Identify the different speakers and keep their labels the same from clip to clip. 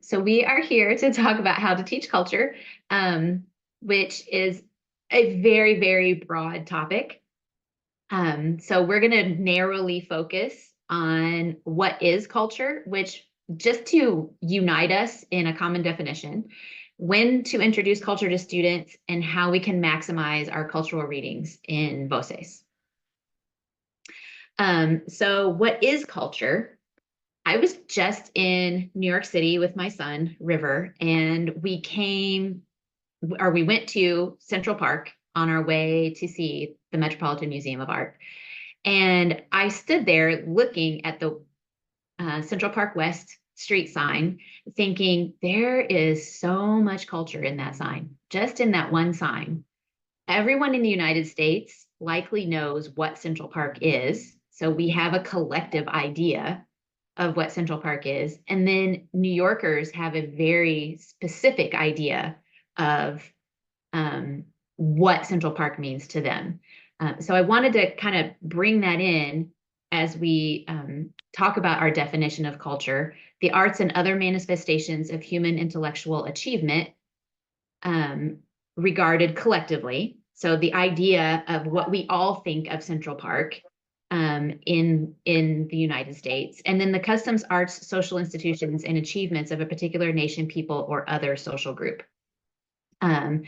Speaker 1: So we are here to talk about how to teach culture, which is a very, very broad topic. So we're going to narrowly focus on what is culture, which just to unite us in a common definition, when to introduce culture to students, and how we can maximize our cultural readings in Voces. So what is culture? I was just in New York City with my son, River, and we went to Central Park on our way to see the Metropolitan Museum of Art. And I stood there looking at the Central Park West street sign, thinking there is so much culture in that sign, just in that one sign. Everyone in the United States likely knows what Central Park is. So we have a collective idea of what Central Park is. And then New Yorkers have a very specific idea of what Central Park means to them. So I wanted to kind of bring that in as we talk about our definition of culture, the arts and other manifestations of human intellectual achievement regarded collectively. So the idea of what we all think of Central Park in the United States, and then the customs, arts, social institutions, and achievements of a particular nation, people, or other social group. And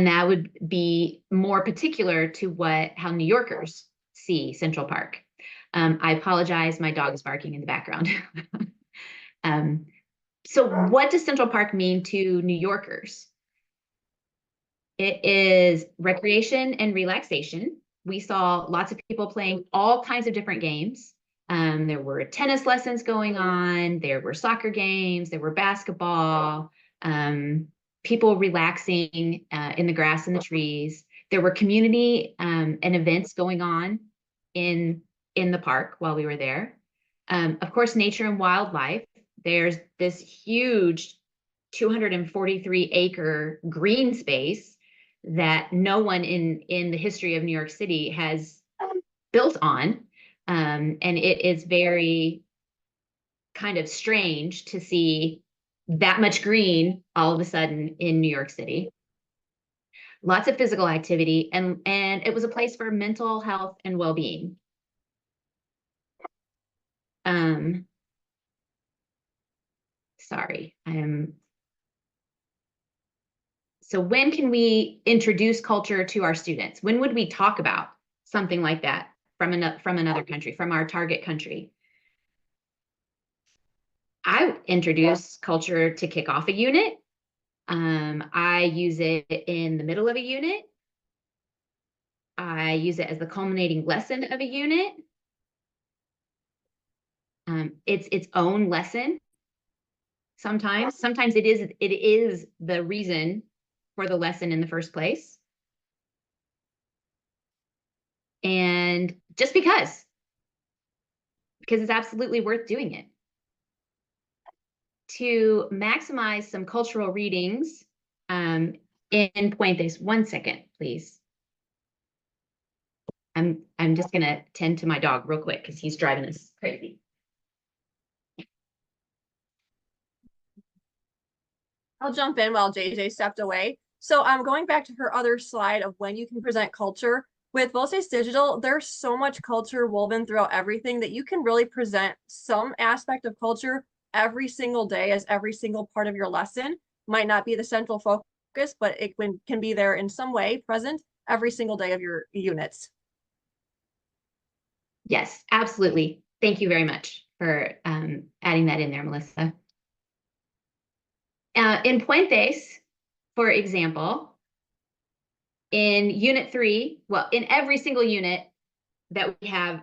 Speaker 1: that would be more particular to how New Yorkers see Central Park. I apologize, my dog is barking in the background. So what does Central Park mean to New Yorkers? It is recreation and relaxation. We saw lots of people playing all kinds of different games. There were tennis lessons going on, there were soccer games, there were basketball, people relaxing in the grass and the trees. There were community and events going on in the park while we were there. Of course, nature and wildlife. There's this huge 243-acre green space that no one in the history of New York City has built on. And it is very kind of strange to see that much green all of a sudden in New York City. Lots of physical activity, and it was a place for mental health and well-being. Sorry, so when can we introduce culture to our students? When would we talk about something like that from another country, from our target country? I introduce culture to kick off a unit. I use it in the middle of a unit. I use it as the culminating lesson of a unit. It's its own lesson. Sometimes it is the reason for the lesson in the first place. And just because it's absolutely worth doing it. To maximize some cultural readings in Puentes, 1 second, please. I'm just gonna tend to my dog real quick because he's driving us crazy.
Speaker 2: I'll jump in while JJ stepped away. So I'm going back to her other slide of when you can present culture. With Voces Digital, there's so much culture woven throughout everything that you can really present some aspect of culture every single day as every single part of your lesson. Might not be the central focus, but it can be there in some way present every single day of your units.
Speaker 1: Yes, absolutely. Thank you very much for adding that in there, Melissa. In Puentes, for example, in Unit 3, well, in every single unit that we have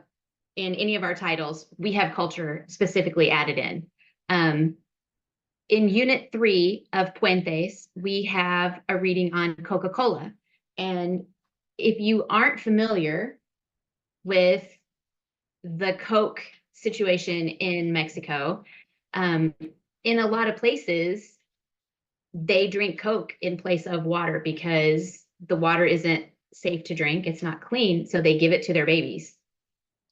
Speaker 1: in any of our titles, we have culture specifically added in. In Unit 3 of Puentes, we have a reading on Coca-Cola. And if you aren't familiar with the Coke situation in Mexico, in a lot of places, they drink Coke in place of water because the water isn't safe to drink. It's not clean. So they give it to their babies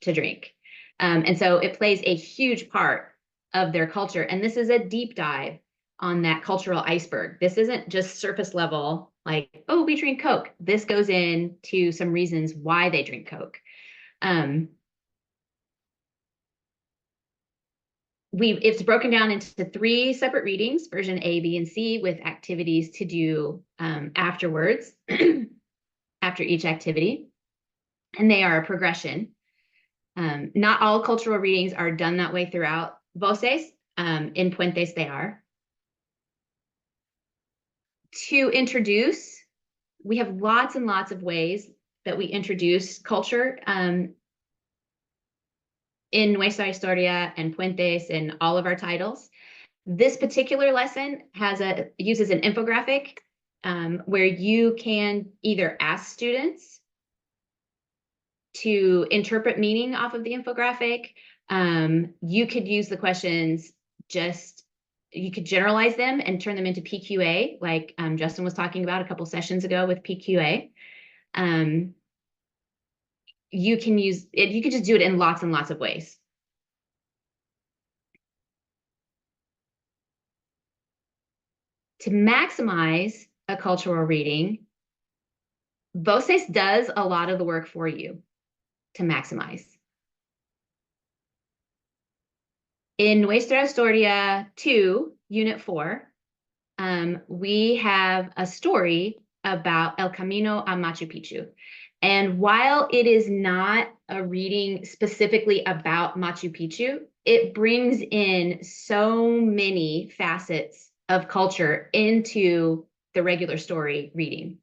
Speaker 1: to drink. And so it plays a huge part of their culture. And this is a deep dive on that cultural iceberg. This isn't just surface level, like, oh, we drink Coke. This goes into some reasons why they drink Coke. It's broken down into 3 separate readings, version A, B, and C, with activities to do afterwards, after each activity. And they are a progression. Not all cultural readings are done that way throughout Voces. In Puentes, they are. To introduce, we have lots and lots of ways that we introduce culture in Nuestra Historia and Puentes and all of our titles. This particular lesson uses an infographic where you can either ask students to interpret meaning off of the infographic. You could use the questions, you could generalize them and turn them into PQA, like Justin was talking about a couple sessions ago with PQA. You can use it, you could just do it in lots and lots of ways. To maximize a cultural reading, Voces does a lot of the work for you to maximize. In Nuestra Historia 2, Unit 4, we have a story about El Camino a Machu Picchu. And while it is not a reading specifically about Machu Picchu, it brings in so many facets of culture into the regular story reading.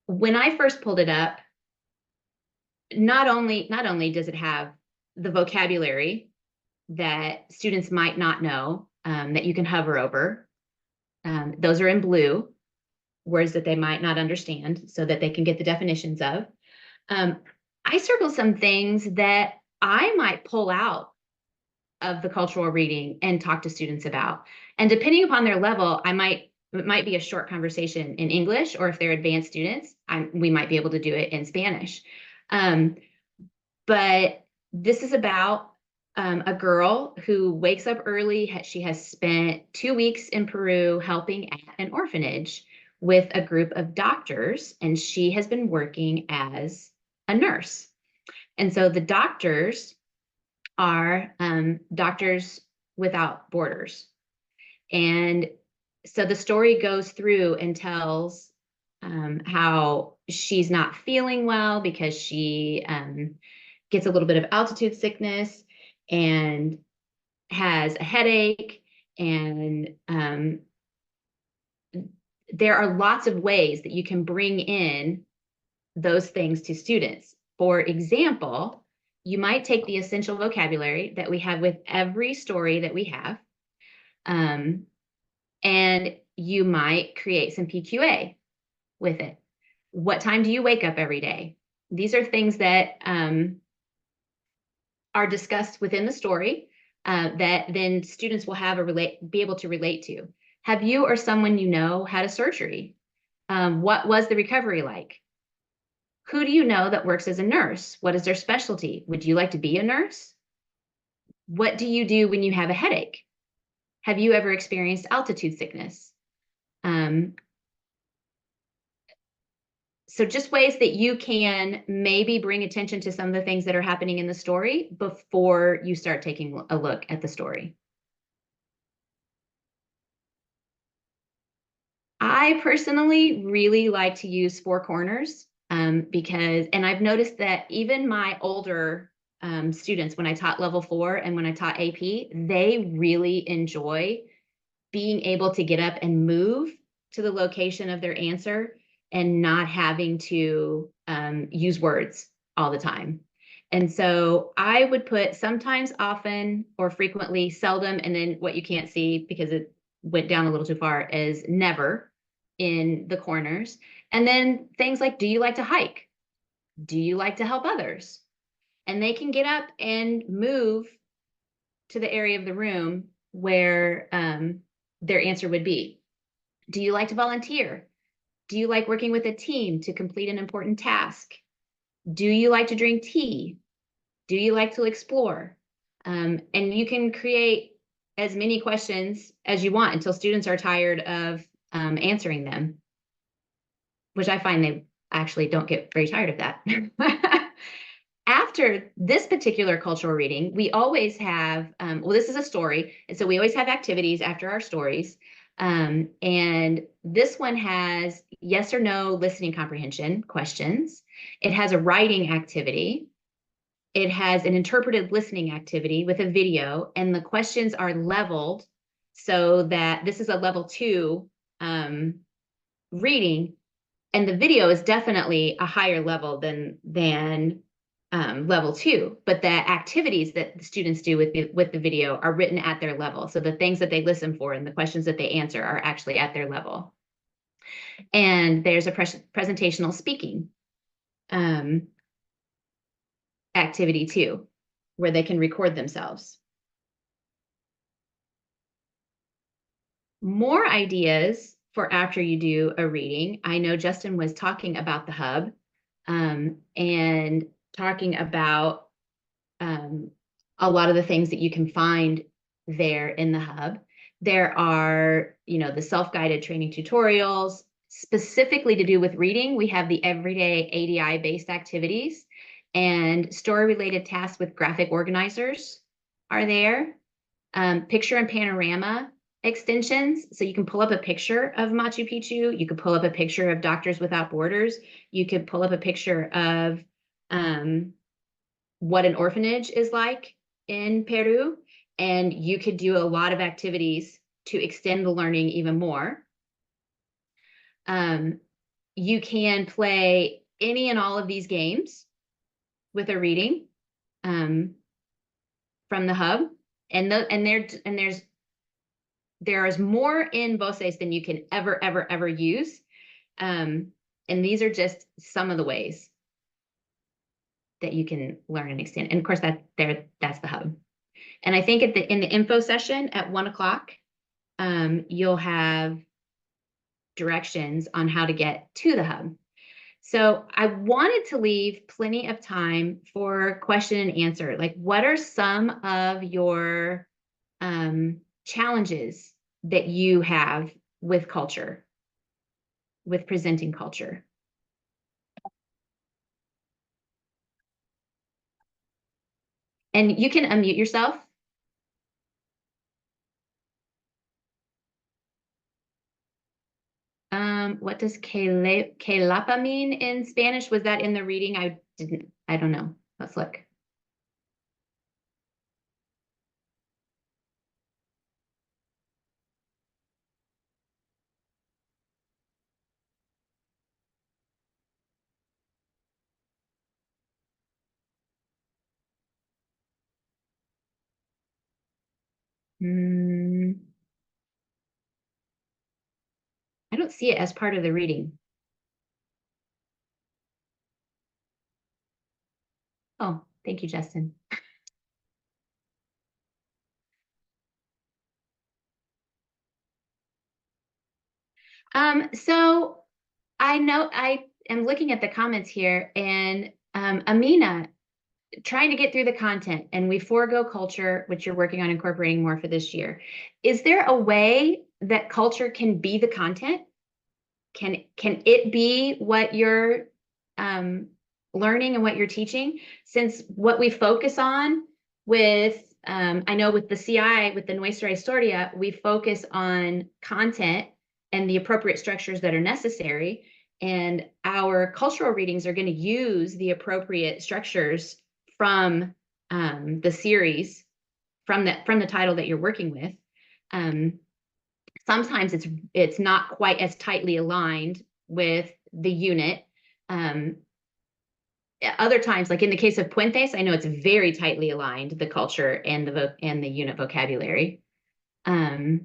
Speaker 1: When I first pulled it up, not only does it have the vocabulary that students might not know, that you can hover over. Those are in blue, words that they might not understand so that they can get the definitions of. I circled some things that I might pull out of the cultural reading and talk to students about. And depending upon their level, it might be a short conversation in English, or if they're advanced students, we might be able to do it in Spanish. But this is about a girl who wakes up early. She has spent 2 weeks in Peru helping at an orphanage with a group of doctors, and she has been working as a nurse. And so the doctors are Doctors Without Borders. And so the story goes through and tells how she's not feeling well because she gets a little bit of altitude sickness and has a headache. And there are lots of ways that you can bring in those things to students. For example, you might take the essential vocabulary that we have with every story that we have, and you might create some PQA with it. What time do you wake up every day? These are things that are discussed within the story that then students will be able to relate to. Have you or someone you know had a surgery? What was the recovery like? Who do you know that works as a nurse? What is their specialty? Would you like to be a nurse? What do you do when you have a headache? Have you ever experienced altitude sickness? So just ways that you can maybe bring attention to some of the things that are happening in the story before you start taking a look at the story. I personally really like to use 4 corners because I've noticed that even my older students, when I taught level 4 and when I taught AP, they really enjoy being able to get up and move to the location of their answer and not having to use words all the time. And so I would put sometimes, often, or frequently, seldom, and then what you can't see because it went down a little too far is never in the corners. And then things like, do you like to hike? Do you like to help others? And they can get up and move to the area of the room where their answer would be. Do you like to volunteer? Do you like working with a team to complete an important task? Do you like to drink tea? Do you like to explore? And you can create as many questions as you want until students are tired of answering them, which I find they actually don't get very tired of that. After this particular cultural reading, we always have, well, this is a story. And so we always have activities after our stories. And this one has yes or no listening comprehension questions. It has a writing activity. It has an interpreted listening activity with a video, and the questions are leveled so that this is a level 2 reading, and the video is definitely a higher level than level 2, but the activities that the students do with the video are written at their level. So the things that they listen for and the questions that they answer are actually at their level. And there's a presentational speaking activity too, where they can record themselves. More ideas for after you do a reading. I know Justin was talking about the hub and talking about a lot of the things that you can find there in the hub. There are, the self-guided training tutorials specifically to do with reading. We have the everyday ADI-based activities, and story-related tasks with graphic organizers are there. Picture and panorama extensions. So you can pull up a picture of Machu Picchu. You could pull up a picture of Doctors Without Borders. You could pull up a picture of what an orphanage is like in Peru. And you could do a lot of activities to extend the learning even more. You can play any and all of these games with a reading from the hub. And there is more in Voces than you can ever use. And these are just some of the ways that you can learn and extend. And of course, that's the hub. And I think in the info session at 1:00, you'll have directions on how to get to the hub. So I wanted to leave plenty of time for question and answer. Like, what are some of your challenges that you have with culture, with presenting culture? And you can unmute yourself. What does quelapa mean in Spanish? Was that in the reading? I don't know. Let's look. I don't see it as part of the reading. Oh, thank you, Justin. So I know I am looking at the comments here, and Amina, trying to get through the content, and we forego culture, which you're working on incorporating more for this year. Is there a way that culture can be the content? Can it be what you're learning and what you're teaching? Since what we focus on with, I know with the CI, with the Nuestra Historia, we focus on content and the appropriate structures that are necessary. And our cultural readings are going to use the appropriate structures from the series, from the title that you're working with. Sometimes it's not quite as tightly aligned with the unit. Other times, like in the case of Puentes, I know it's very tightly aligned, the culture and the unit vocabulary. You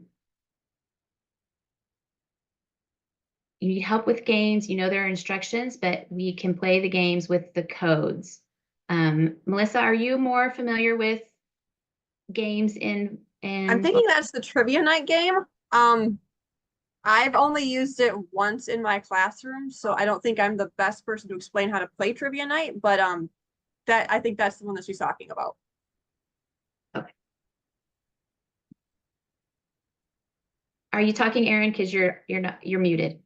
Speaker 1: need help with games, there are instructions, but we can play the games with the codes. Melissa, are you more familiar with games in
Speaker 2: I'm thinking that's the trivia night game. I've only used it once in my classroom, so I don't think I'm the best person to explain how to play trivia night, but I think that's the one that she's talking about.
Speaker 1: Okay. Are you talking, Erin? Because you're muted.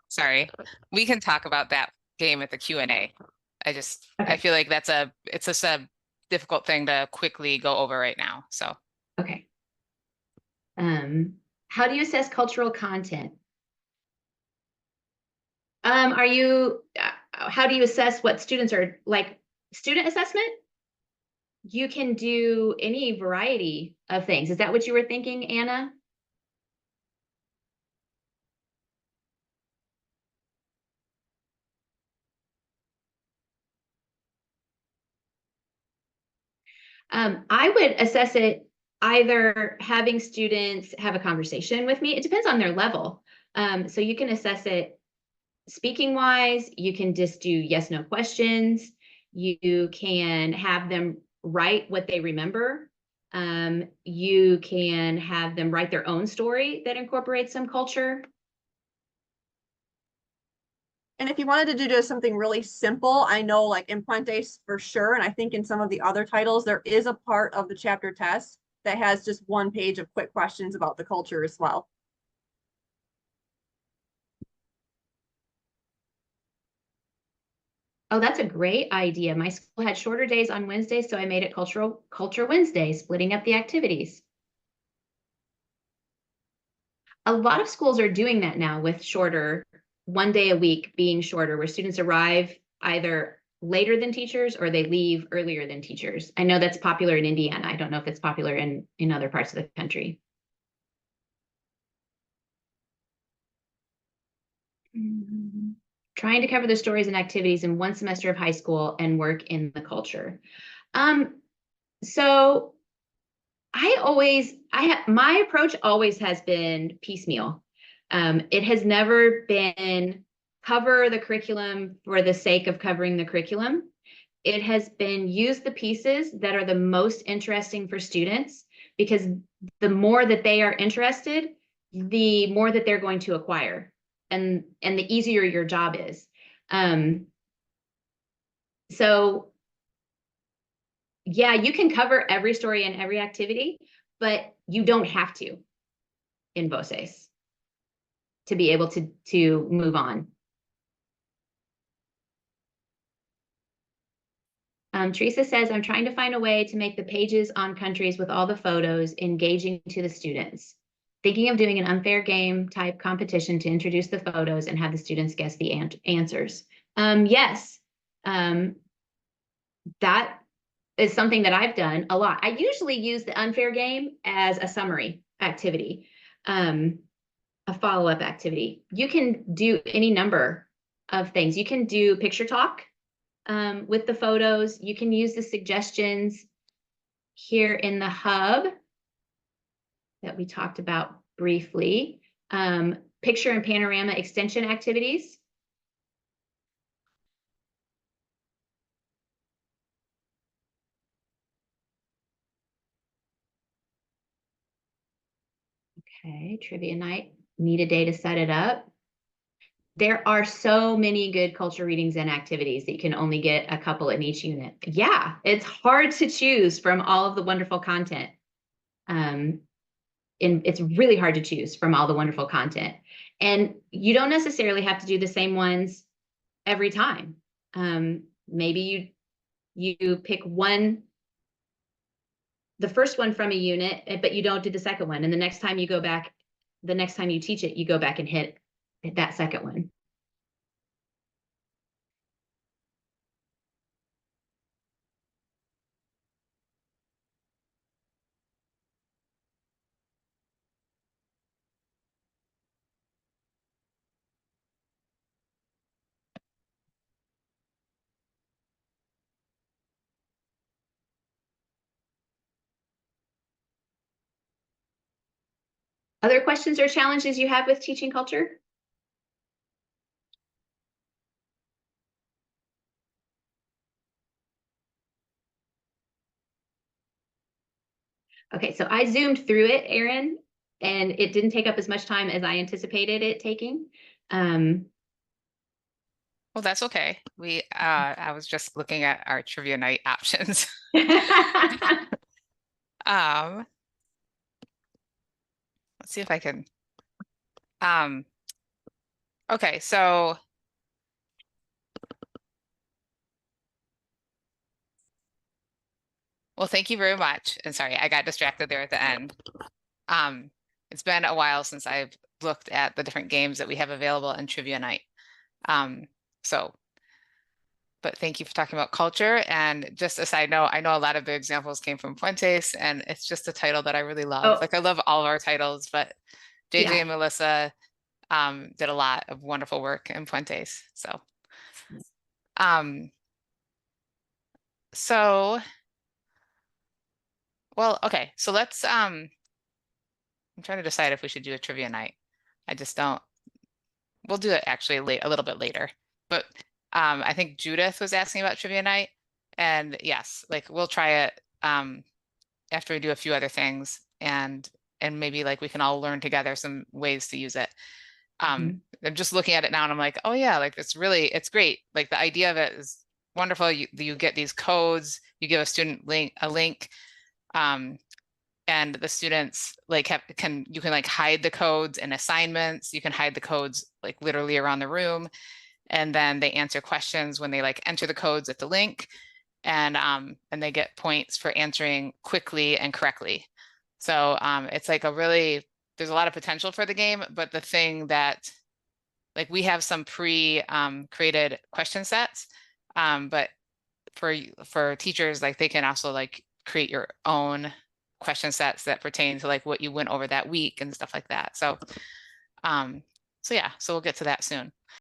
Speaker 3: Sorry. We can talk about that game at the Q&A. I
Speaker 1: Okay.
Speaker 3: feel like it's just a difficult thing to quickly go over right now. So
Speaker 1: Okay. How do you assess cultural content? How do you assess what students are like? Student assessment? You can do any variety of things. Is that what you were thinking, Anna? I would assess it either having students have a conversation with me. It depends on their level. So you can assess it speaking wise. You can just do yes, no questions. You can have them write what they remember. You can have them write their own story that incorporates some culture.
Speaker 2: And if you wanted to do just something really simple, I know like in Puentes for sure, and I think in some of the other titles, there is a part of the chapter test that has just one page of quick questions about the culture as well.
Speaker 1: Oh, that's a great idea. My school had shorter days on Wednesdays, so I made it Culture Wednesday, splitting up the activities. A lot of schools are doing that now with shorter, one day a week being shorter, where students arrive either later than teachers or they leave earlier than teachers. I know that's popular in Indiana. I don't know if it's popular in other parts of the country. Trying to cover the stories and activities in one semester of high school and work in the culture. So my approach always has been piecemeal. It has never been cover the curriculum for the sake of covering the curriculum. It has been use the pieces that are the most interesting for students, because the more that they are interested, the more that they're going to acquire, and the easier your job is. So yeah, you can cover every story and every activity, but you don't have to in Voces to be able to move on. Teresa says, I'm trying to find a way to make the pages on countries with all the photos engaging to the students. Thinking of doing an unfair game type competition to introduce the photos and have the students guess the answers. Yes, that is something that I've done a lot. I usually use the unfair game as a summary activity, a follow-up activity. You can do any number of things. You can do picture talk with the photos. You can use the suggestions here in the hub that we talked about briefly. Picture and panorama extension activities. Okay, trivia night. Need a day to set it up. There are so many good culture readings and activities that you can only get a couple in each unit. Yeah, it's hard to choose from all of the wonderful content. And it's really hard to choose from all the wonderful content. And you don't necessarily have to do the same ones every time. Maybe you pick the first one from a unit, but you don't do the second one. And the next time you go back, the next time you teach it, you go back and hit that second one. Other questions or challenges you have with teaching culture? Okay, so I zoomed through it, Erin, and it didn't take up as much time as I anticipated it taking.
Speaker 3: well, that's okay. I was just looking at our trivia night options. Um, let's see if I can. Okay, so well, thank you very much. And sorry, I got distracted there at the end. It's been a while since I've looked at the different games that we have available in trivia night. So, but thank you for talking about culture. And just a side note, I know a lot of the examples came from Fuentes, and it's just a title that I really love.
Speaker 1: Oh.
Speaker 3: Like I love all of our titles, but JJ
Speaker 1: Yeah.
Speaker 3: and Melissa did a lot of wonderful work in Fuentes. So, well, okay. So let's I'm trying to decide if we should do a trivia night. I just don't. We'll do it actually late, a little bit later. But I think Judith was asking about trivia night, and yes, like we'll try it after we do a few other things, and maybe like we can all learn together some ways to use it. I'm just looking at it now and I'm like, oh yeah, like it's great. Like the idea of it is wonderful. You get these codes, you give a student a link, and the students like you can like hide the codes in assignments. You can hide the codes like literally around the room, and then they answer questions when they like enter the codes at the link, and they get points for answering quickly and correctly. So it's like there's a lot of potential for the game, but the thing that like we have some created question sets, but for teachers, like they can also like create your own question sets that pertain to like what you went over that week and stuff like that. So yeah, so we'll get to that soon.